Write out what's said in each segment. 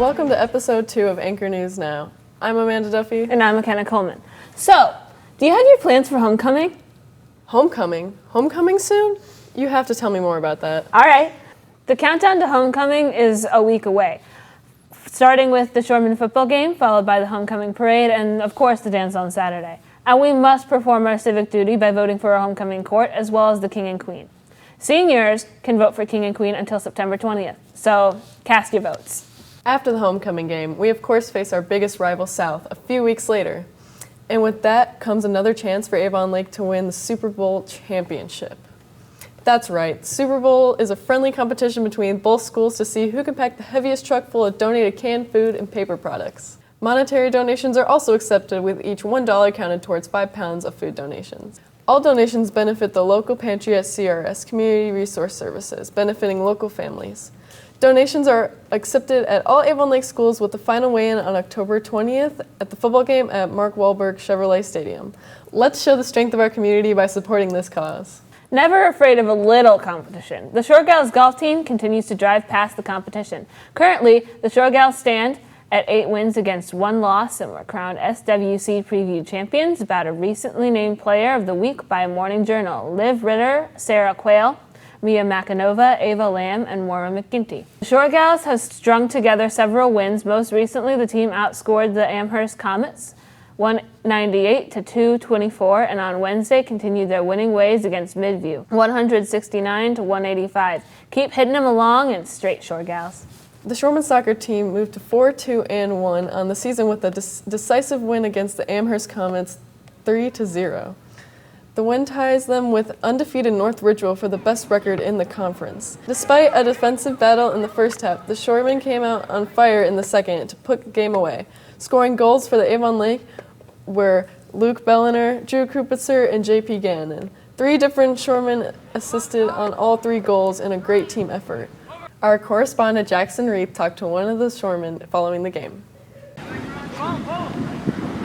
Welcome to episode 2 of Anchor News Now. I'm Amanda Duffy. And I'm McKenna Coleman. So, do you have your plans for homecoming? Homecoming? Homecoming soon? You have to tell me more about that. All right. The countdown to homecoming is a week away, starting with the Shoreman football game, followed by the homecoming parade, and of course the dance on Saturday. And we must perform our civic duty by voting for our homecoming court, as well as the king and queen. Seniors can vote for king and queen until September 20th, so cast your votes. After the homecoming game, we of course face our biggest rival South a few weeks later. And with that comes another chance for Avon Lake to win the Super Bowl championship. That's right, Super Bowl is a friendly competition between both schools to see who can pack the heaviest truck full of donated canned food and paper products. Monetary donations are also accepted, with each $1 counted towards 5 pounds of food donations. All donations benefit the local pantry at CRS, Community Resource Services, benefiting local families. Donations are accepted at all Avon Lake schools, with the final weigh-in on October 20th at the football game at Mark Wahlberg Chevrolet Stadium. Let's show the strength of our community by supporting this cause. Never afraid of a little competition. The Shore Gals golf team continues to drive past the competition. Currently, the Shore Gals stand at 8 wins against 1 loss and were crowned SWC Preview champions, about a recently named Player of the Week by Morning Journal. Liv Ritter, Sarah Quayle, Mia Macanova, Ava Lamb, and Maura McGinty. The Shore Gals has strung together several wins. Most recently, the team outscored the Amherst Comets 198 to 224, and on Wednesday continued their winning ways against Midview 169 to 185. Keep hitting them along and straight, Shore Gals. The Shoreman soccer team moved to 4-2-1 on the season with a decisive win against the Amherst Comets 3-0. The win ties them with undefeated North Ridgeville for the best record in the conference. Despite a defensive battle in the first half, the Shoremen came out on fire in the second to put the game away. Scoring goals for the Avon Lake were Luke Belliner, Drew Krupitzer, and J.P. Gannon. 3 different Shoremen assisted on all 3 goals in a great team effort. Our correspondent Jackson Reed talked to one of the Shoremen following the game.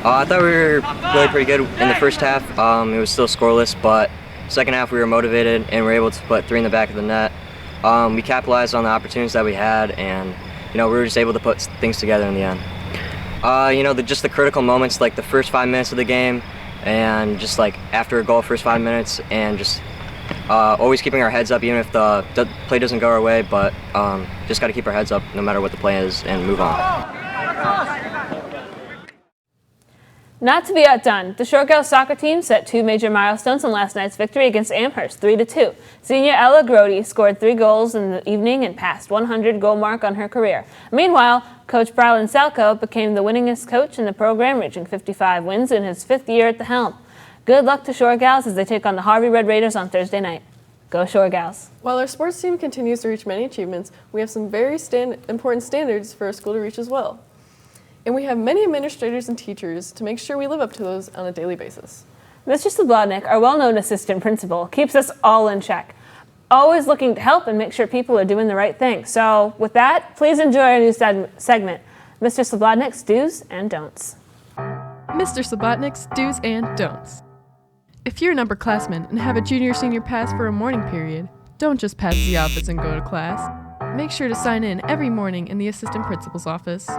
I thought we were really pretty good in the first half. It was still scoreless, but second half we were motivated and were able to put 3 in the back of the net. We capitalized on the opportunities that we had, and we were just able to put things together in the end. Just the critical moments, like the first 5 minutes of the game, and just like after a goal, first 5 minutes, and just always keeping our heads up, even if the play doesn't go our way. But just got to keep our heads up no matter what the play is and move on. Not to be outdone, the Shore Girls soccer team set 2 major milestones in last night's victory against Amherst, 3-2. Senior Ella Grody scored 3 goals in the evening and passed 100-goal mark on her career. Meanwhile, Coach Brylan Salco became the winningest coach in the program, reaching 55 wins in his 5th year at the helm. Good luck to Shore Gals as they take on the Harvey Red Raiders on Thursday night. Go Shore Gals. While our sports team continues to reach many achievements, we have some very important standards for our school to reach as well. And we have many administrators and teachers to make sure we live up to those on a daily basis. Mr. Slabodnick, our well-known assistant principal, keeps us all in check, always looking to help and make sure people are doing the right thing. So with that, please enjoy our new segment, Mr. Slabodnick's Do's and Don'ts. Mr. Slabodnick's Do's and Don'ts. If you're an upperclassman and have a junior-senior pass for a morning period, don't just pass the office and go to class. Make sure to sign in every morning in the assistant principal's office.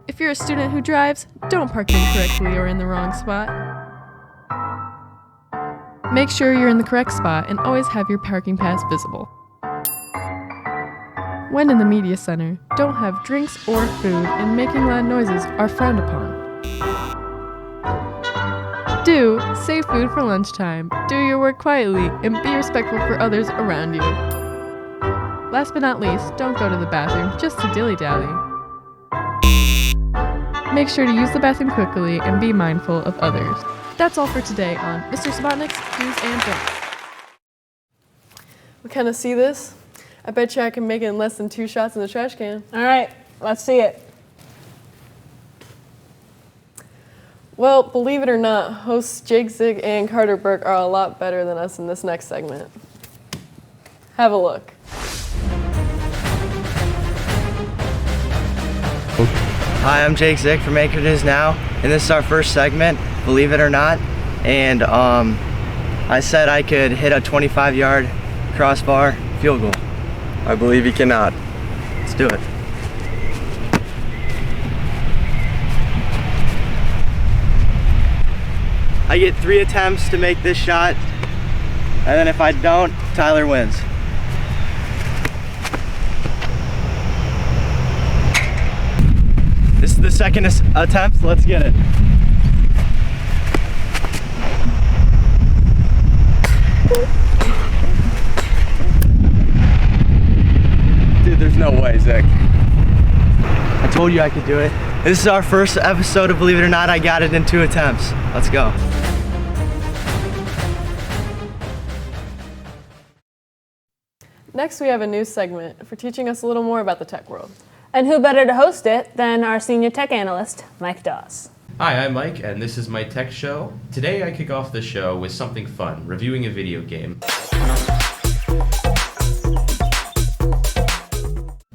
If you're a student who drives, don't park incorrectly or in the wrong spot. Make sure you're in the correct spot and always have your parking pass visible. When in the media center, don't have drinks or food, and making loud noises are frowned upon. Do save food for lunchtime, do your work quietly, and be respectful for others around you. Last but not least, don't go to the bathroom just to dilly-dally. Make sure to use the bathroom quickly and be mindful of others. That's all for today on Mr. Slabodnick's Do's and Don'ts. We kind of see this. I bet you I can make it in less than 2 shots in the trash can. All right, let's see it. Well, believe it or not, hosts Jake Zig and Carter Burke are a lot better than us in this next segment. Have a look. Hi, I'm Jake Zick from Anchor News Now, and this is our first segment, believe it or not. And I said I could hit a 25-yard crossbar field goal. I believe he cannot. Let's do it. I get 3 attempts to make this shot, and then if I don't, Tyler wins. This is the second attempt. Let's get it. Dude, there's no way, Zach. I told you I could do it. This is our first episode of Believe It or Not. I got it in 2 attempts. Let's go. Next, we have a new segment for teaching us a little more about the tech world. And who better to host it than our senior tech analyst, Mike Daws. Hi, I'm Mike, and this is my tech show. Today I kick off the show with something fun, reviewing a video game.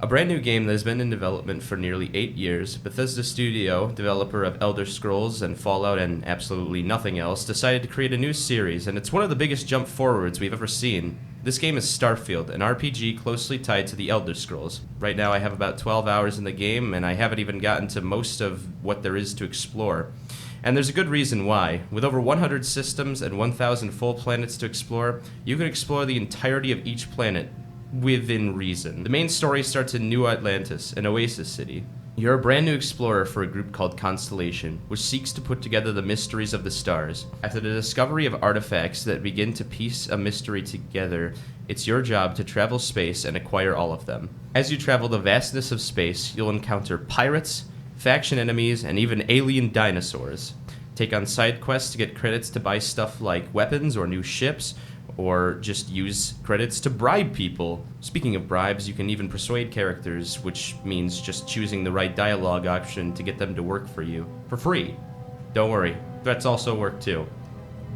A brand new game that has been in development for nearly 8 years, Bethesda Studio, developer of Elder Scrolls and Fallout and absolutely nothing else, decided to create a new series, and it's one of the biggest jump forwards we've ever seen. This game is Starfield, an RPG closely tied to the Elder Scrolls. Right now I have about 12 hours in the game, and I haven't even gotten to most of what there is to explore. And there's a good reason why. With over 100 systems and 1,000 full planets to explore, you can explore the entirety of each planet within reason. The main story starts in New Atlantis, an oasis city. You're a brand new explorer for a group called Constellation, which seeks to put together the mysteries of the stars. After the discovery of artifacts that begin to piece a mystery together, it's your job to travel space and acquire all of them. As you travel the vastness of space, you'll encounter pirates, faction enemies, and even alien dinosaurs. Take on side quests to get credits to buy stuff like weapons or new ships, or just use credits to bribe people. Speaking of bribes, you can even persuade characters, which means just choosing the right dialogue option to get them to work for you, for free. Don't worry, threats also work too.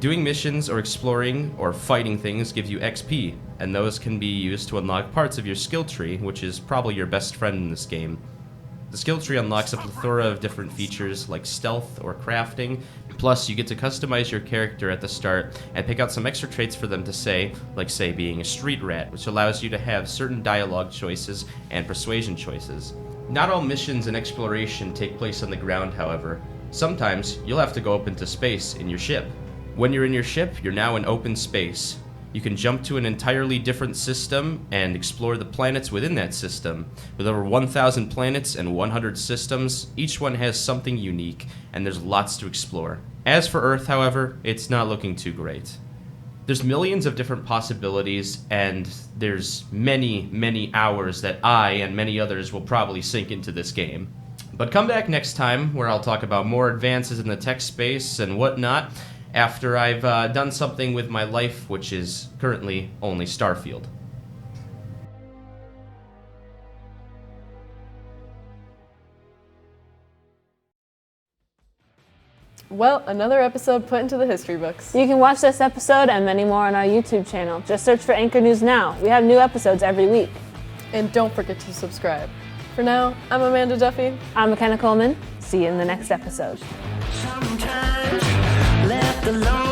Doing missions or exploring or fighting things gives you XP, and those can be used to unlock parts of your skill tree, which is probably your best friend in this game. The skill tree unlocks a plethora of different features like stealth or crafting, plus you get to customize your character at the start and pick out some extra traits for them to say, like say being a street rat, which allows you to have certain dialogue choices and persuasion choices. Not all missions and exploration take place on the ground, however. Sometimes you'll have to go up into space in your ship. When you're in your ship, you're now in open space. You can jump to an entirely different system and explore the planets within that system. With over 1,000 planets and 100 systems, each one has something unique, and there's lots to explore. As for Earth, however, it's not looking too great. There's millions of different possibilities, and there's many, many hours that I and many others will probably sink into this game. But come back next time, where I'll talk about more advances in the tech space and whatnot, after I've done something with my life, which is currently only Starfield. Well, another episode put into the history books. You can watch this episode and many more on our YouTube channel. Just search for Anchor News Now. We have new episodes every week. And don't forget to subscribe. For now, I'm Amanda Duffy. I'm McKenna Coleman. See you in the next episode. Sometimes left alone.